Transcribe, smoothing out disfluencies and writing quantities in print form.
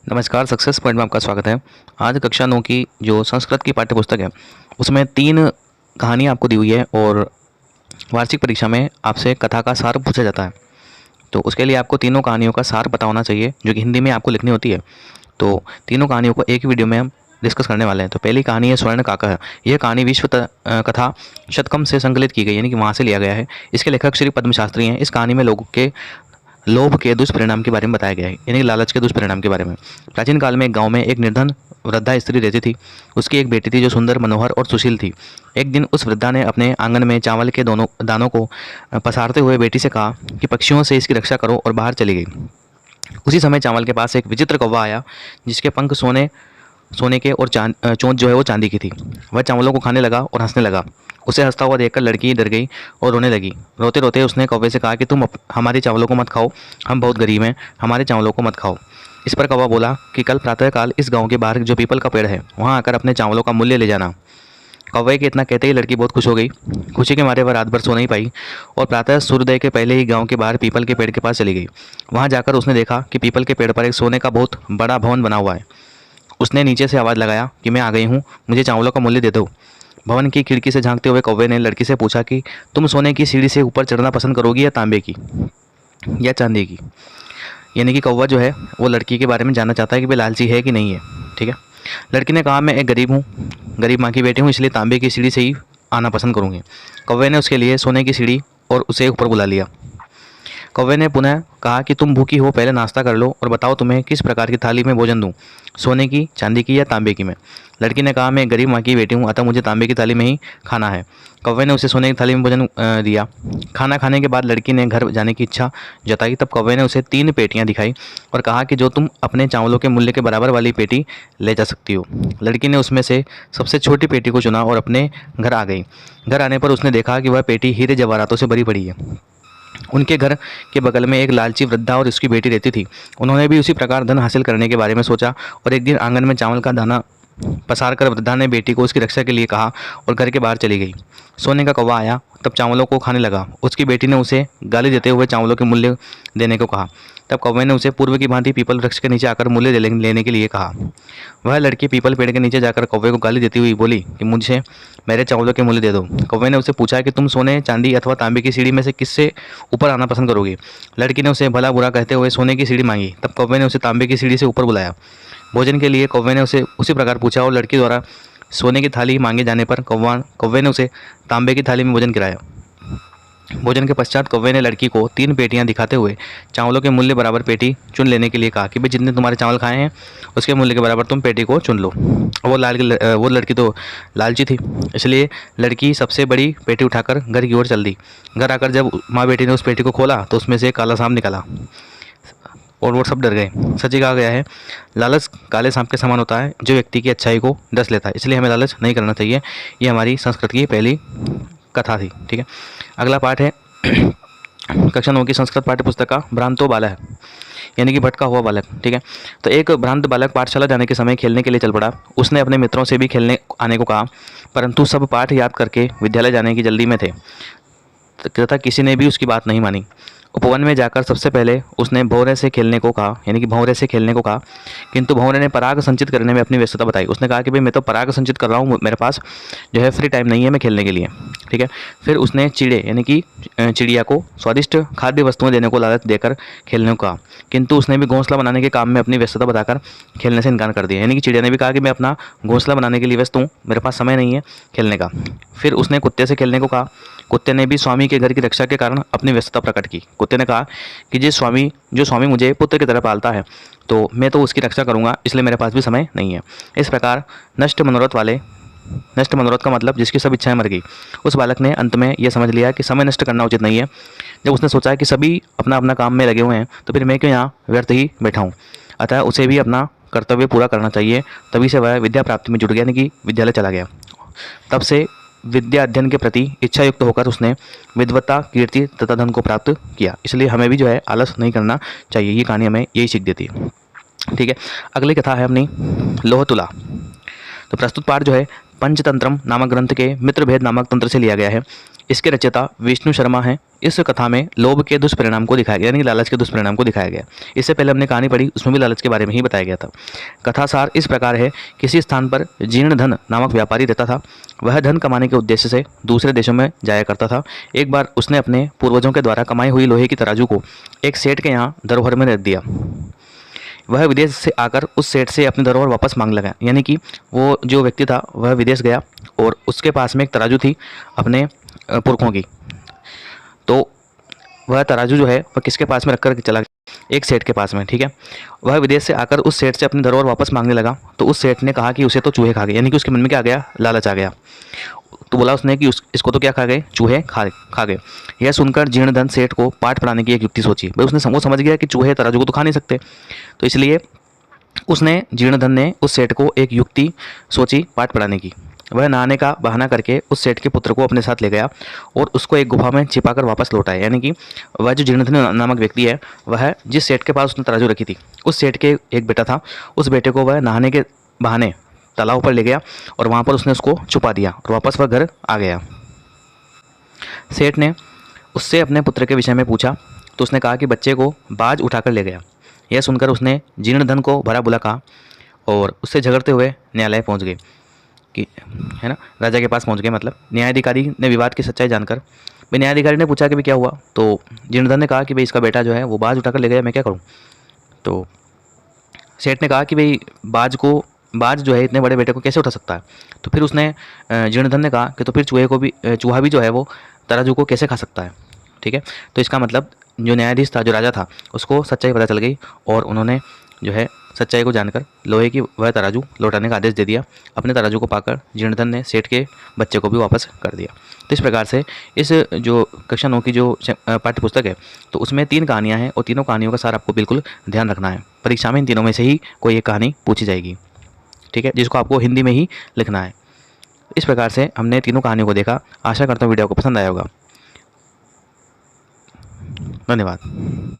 नमस्कार, success point में आपका स्वागत है। आज कक्षा 9 की जो संस्कृत की पाठ्य पुस्तक है, उसमें 3 कहानियाँ आपको दी हुई है और वार्षिक परीक्षा में आपसे कथा का सार पूछा जाता है। तो उसके लिए आपको तीनों कहानियों का सार पता होना चाहिए, जो कि हिंदी में आपको लिखनी होती है। तो तीनों कहानियों को एक ही वीडियो में हम डिस्कस करने वाले हैं। तो पहली कहानी है स्वर्ण काका है। यह कहानी कथा शतकम से संकलित की गई, यानी कि वहाँ से लिया गया है। इसके लेखक श्री पद्म शास्त्री हैं। इस कहानी में लोगों के लोभ के दुष्परिणाम के बारे में बताया गया है, यानी कि लालच के दुष्परिणाम के बारे में। प्राचीन काल में एक गांव में एक निर्धन वृद्धा स्त्री रहती थी। उसकी एक बेटी थी जो सुंदर, मनोहर और सुशील थी। एक दिन उस वृद्धा ने अपने आंगन में चावल के दोनों दानों को पसारते हुए बेटी से कहा कि पक्षियों से इसकी रक्षा करो, और बाहर चली गई। उसी समय चावल के पास एक विचित्र कौवा आया, जिसके पंख सोने सोने के और चोंच जो है वो चांदी की थी। वह चावलों को खाने लगा और हंसने लगा। उसे हंसता हुआ देखकर लड़की डर गई और रोने लगी। रोते रोते उसने कौवे से कहा कि तुम हमारे चावलों को मत खाओ, हम बहुत गरीब हैं, हमारे चावलों को मत खाओ। इस पर कौवा बोला कि कल प्रातःकाल इस गांव के बाहर जो पीपल का पेड़ है, वहां आकर अपने चावलों का मूल्य ले जाना। कौवे के इतना कहते ही लड़की बहुत खुश हो गई। खुशी के मारे वह रात भर सो नहीं पाई और प्रातः सूर्योदय के पहले ही गांव के बाहर पीपल के पेड़ के पास चली गई। वहां जाकर उसने देखा कि पीपल के पेड़ पर एक सोने का बहुत बड़ा भवन बना हुआ है। उसने नीचे से आवाज़ लगाया कि मैं आ गई हूँ, मुझे चावलों का मूल्य दे दो। भवन की खिड़की से झांकते हुए कौवे ने लड़की से पूछा कि तुम सोने की सीढ़ी से ऊपर चढ़ना पसंद करोगी या तांबे की या चांदी की। यानी कि कौवा जो है वो लड़की के बारे में जानना चाहता है कि वे लालची है कि नहीं है। ठीक है। लड़की ने कहा मैं एक गरीब हूँ, गरीब माँ की बेटी हूँ, इसलिए तांबे की सीढ़ी से ही आना पसंद करूँगी। कौवे ने उसके लिए सोने की सीढ़ी और उसे ऊपर बुला लिया। कौवे ने पुनः कहा कि तुम भूखी हो, पहले नाश्ता कर लो और बताओ तुम्हें किस प्रकार की थाली में भोजन दूं, सोने की, चांदी की या तांबे की में। लड़की ने कहा मैं गरीब माँ की बेटी हूँ, अतः मुझे तांबे की थाली में ही खाना है। कौवे ने उसे सोने की थाली में भोजन दिया। खाना खाने के बाद लड़की ने घर जाने की इच्छा जताई। तब कौवे ने उसे 3 पेटियाँ दिखाई और कहा कि जो तुम अपने चावलों के मूल्य के बराबर वाली पेटी ले जा सकती हो। लड़की ने उसमें से सबसे छोटी पेटी को चुना और अपने घर आ गई। घर आने पर उसने देखा कि वह पेटी हीरे जवाहरातों से भरी पड़ी है। उनके घर के बगल में एक लालची वृद्धा और उसकी बेटी रहती थी। उन्होंने भी उसी प्रकार धन हासिल करने के बारे में सोचा और एक दिन आंगन में चावल का दाना पसार कर वृद्धा ने बेटी को उसकी रक्षा के लिए कहा और घर के बाहर चली गई। सोने का कौवा आया, तब चावलों को खाने लगा। उसकी बेटी ने उसे गाली देते हुए चावलों के मूल्य देने को कहा। तब कौवे ने उसे पूर्व की भांति पीपल वृक्ष के नीचे आकर मूल्य लेने के लिए कहा। वह लड़की पीपल पेड़ के नीचे जाकर कौवे को गाली देती हुई बोली कि मुझे मेरे चावलों के मूल्य दे दो। कौवे ने उसे पूछा कि तुम सोने, चांदी अथवा तांबे की सीढ़ी में से किससे ऊपर आना पसंद करोगे। लड़की ने उसे भला बुरा कहते हुए सोने की सीढ़ी मांगी। तब कौवे ने उसे तांबे की सीढ़ी से ऊपर बुलाया। भोजन के लिए कौवे ने उसे उसी प्रकार पूछा और लड़की द्वारा सोने की थाली मांगे जाने पर कौवे ने उसे तांबे की थाली में भोजन कराया। भोजन के पश्चात कौवे ने लड़की को 3 पेटियां दिखाते हुए चावलों के मूल्य बराबर पेटी चुन लेने के लिए कहा कि भाई जितने तुम्हारे चावल खाए हैं उसके मूल्य के बराबर तुम पेटी को चुन लो। वो लड़की तो लालची थी, इसलिए लड़की सबसे बड़ी पेटी उठाकर घर की ओर चल दी। घर आकर जब माँ बेटी ने उस पेटी को खोला तो उसमें से एक काला सांप निकला और वो सब डर गए। सच ही कहा गया है, लालच काले सांप के समान होता है जो व्यक्ति की अच्छाई को डस लेता है, इसलिए हमें लालच नहीं करना चाहिए। ये हमारी संस्कृत की पहली कथा थी। ठीक है। अगला पाठ है कक्षा 9 की संस्कृत पाठ्य पुस्तक का भ्रांतो बालः, यानी कि भटका हुआ बालक। ठीक है। तो एक भ्रांत बालक पाठशाला जाने के समय खेलने के लिए चल पड़ा। उसने अपने मित्रों से भी खेलने आने को कहा, परंतु सब पाठ याद करके विद्यालय जाने की जल्दी में थे तथा किसी ने भी उसकी बात नहीं मानी। उपवन में जाकर सबसे पहले उसने भौरे से खेलने को कहा, यानी कि भौरे से खेलने को कहा, किंतु भौरे ने पराग संचित करने में अपनी व्यस्तता बताई। उसने कहा कि भाई मैं तो पराग संचित कर रहा हूँ, मेरे पास जो है फ्री टाइम नहीं है मैं खेलने के लिए। ठीक है। फिर उसने चिड़े यानी कि चिड़िया को स्वादिष्ट खाद्य वस्तुएं देने को लालच देकर खेलने को कहा, किंतु उसने भी घोंसला बनाने के काम में अपनी व्यस्तता बताकर खेलने से इनकार कर दिया। यानी कि चिड़िया ने भी कहा कि मैं अपना घोंसला बनाने के लिए व्यस्त हूँ, मेरे पास समय नहीं है खेलने का। फिर उसने कुत्ते से खेलने को कहा। कुत्ते ने भी स्वामी के घर की रक्षा के कारण अपनी व्यस्तता प्रकट की। कुत्ते ने कहा कि जो स्वामी मुझे पुत्र की तरह पालता है तो मैं तो उसकी रक्षा करूंगा, इसलिए मेरे पास भी समय नहीं है। इस प्रकार नष्ट मनोरथ का मतलब जिसकी सब इच्छाएं मर गई। उस बालक ने अंत में यह समझ लिया कि समय नष्ट करना उचित नहीं है। जब उसने सोचा कि सभी अपना अपना काम में लगे हुए हैं तो फिर मैं क्यों यहाँ व्यर्थ ही बैठा हूँ, अतः उसे भी अपना कर्तव्य पूरा करना चाहिए। तभी से वह विद्या प्राप्ति में जुट गया, यानी कि विद्यालय चला गया। तब से विद्या अध्ययन के प्रति इच्छा युक्त होकर उसने विद्वत्ता, कीर्ति तथा धन को प्राप्त किया। इसलिए हमें भी जो है आलस नहीं करना चाहिए। ये कहानी हमें यही सीख देती है। ठीक है। अगली कथा है अपनी लोहतुला। तो प्रस्तुत पाठ जो है पंचतंत्रम नामक ग्रंथ के मित्रभेद नामक तंत्र से लिया गया है। इसके रचयिता विष्णु शर्मा हैं। इस कथा में लोभ के दुष्परिणाम को दिखाया गया, यानी कि लालच के दुष्परिणाम को दिखाया गया। इससे पहले हमने कहानी पढ़ी, उसमें भी लालच के बारे में ही बताया गया था। कथा सार इस प्रकार है, किसी स्थान पर जीर्णधन नामक व्यापारी रहता था। वह धन कमाने के उद्देश्य से दूसरे देशों में जाया करता था। एक बार उसने अपने पूर्वजों के द्वारा कमाई हुई लोहे की तराजू को एक सेठ के यहाँ धरोहर में रख दिया। वह विदेश से आकर उस सेठ से अपनी धरोहर वापस मांग लगा, यानी कि वो जो व्यक्ति था वह विदेश गया और उसके पास में एक तराजू थी अपने पुरखों की। तो वह तराजू जो है वह किसके पास में रख कर चला गया? एक सेठ के पास में, ठीक है। वह विदेश से आकर उस सेठ से अपनी धरोहर वापस मांगने लगा, तो उस सेठ ने कहा कि उसे तो चूहे खा गए, यानी कि उसके मन में क्या आ गया? लालच आ गया। तो बोला उसने कि इसको तो क्या खा गए? चूहे खा गए। यह सुनकर जीर्णधन सेठ को पाठ पढ़ाने की एक युक्ति सोची। भाई उसने वो समझ गया कि चूहे तराजू को तो खा नहीं सकते, तो इसलिए उसने जीर्णधन ने उस सेठ को एक युक्ति सोची पाठ पढ़ाने की। वह नहाने का बहाना करके उस सेठ के पुत्र को अपने साथ ले गया और उसको एक गुफा में छिपाकर वापस लौट आया। यानी कि वह जो जीर्णधन नामक व्यक्ति है, वह जिस सेठ के पास उसने तराजू रखी थी, उस सेठ के एक बेटा था, उस बेटे को वह नहाने के बहाने तालाब पर ले गया और वहाँ पर उसने उसको छुपा दिया और वापस वह घर आ गया। सेठ ने उससे अपने पुत्र के विषय में पूछा तो उसने कहा कि बच्चे को बाज उठाकर ले गया। यह सुनकर उसने जीर्णधन को भला बुरा कहा और उससे झगड़ते हुए न्यायालय पहुंच गए, कि है ना, राजा के पास पहुंच गए। मतलब न्यायाधिकारी ने विवाद की सच्चाई जानकर, भाई न्यायाधिकारी ने पूछा कि भाई क्या हुआ, तो जीर्णधन ने कहा कि भाई इसका बेटा जो है वो बाज उठाकर ले गया, मैं क्या करूँ। तो सेठ ने कहा कि भाई बाज जो है इतने बड़े बेटे को कैसे उठा सकता है। तो फिर उसने जीर्णधन ने कहा कि तो फिर चूहा भी जो है वो तराजू को कैसे खा सकता है, ठीक है। तो इसका मतलब जो न्यायाधीश था, जो राजा था, उसको सच्चाई पता चल गई और उन्होंने जो है सच्चाई को जानकर लोहे की वह तराजू लौटाने का आदेश दे दिया। अपने तराजू को पाकर जीर्णधन ने सेठ के बच्चे को भी वापस कर दिया। तो इस प्रकार से इस जो कक्षा 9 की जो पाठ्य पुस्तक है, तो उसमें 3 कहानियाँ हैं और तीनों कहानियों का सार आपको बिल्कुल ध्यान रखना है। परीक्षा में इन तीनों में से ही कोई एक कहानी पूछी जाएगी, ठीक है, जिसको आपको हिंदी में ही लिखना है। इस प्रकार से हमने तीनों कहानियों को देखा। आशा करता हूँ वीडियो को पसंद आया होगा। धन्यवाद।